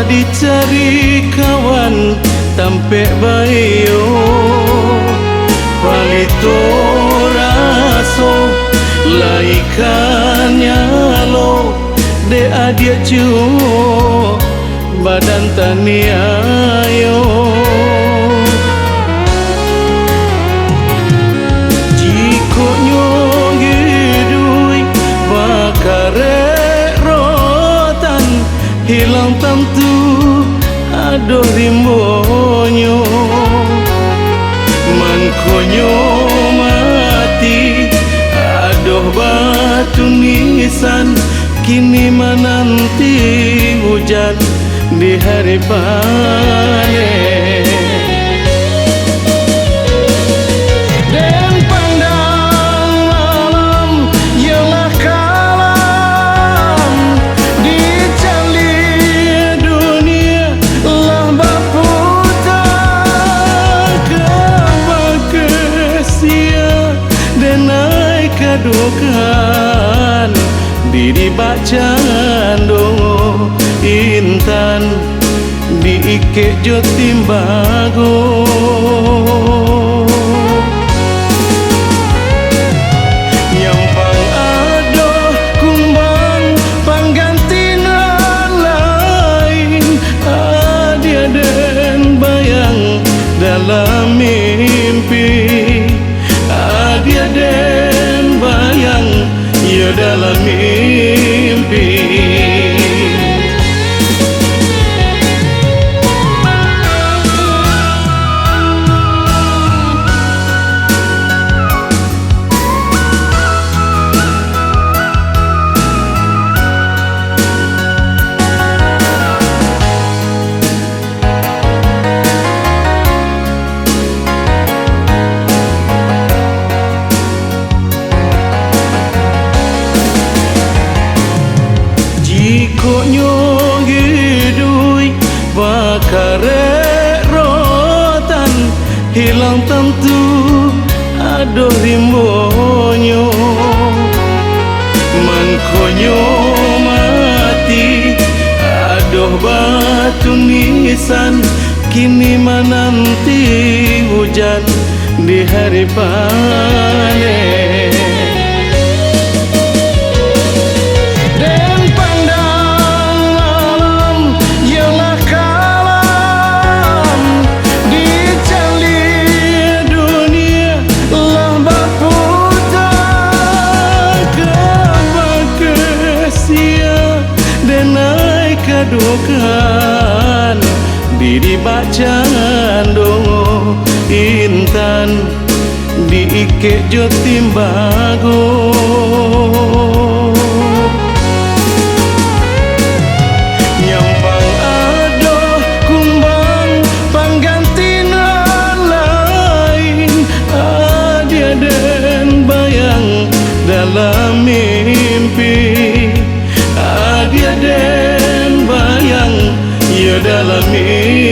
dicari kawan tampe bayo palito raso laikannya lo de adia cuo badan taniayo jiko nyonggidui bakare rotan hilang tentu aduh rimbonyo man konyo mati aduh batu nisan kini menanti hujan di hari panen dan pandang malam ialah kalam di cali dunia lah baputar kebakesia dan naik kadukan diri bacaan dongo intan di ike jo timbago nyampang ado kumbang panggantina lain adia den bayang dalam mimpi adia den bayang ya dalam mimpi konyo hidui bakare rotan hilang tentu aduh rimbonyo man konyo mati aduh batu nisan kini menanti hujan di hari panen kadukan diri bacaan dongo intan di ike jo timbago nyampang ado kumbang panggantina lain adia den bayang dalam mimpi adia den bayang ya dalam mimpi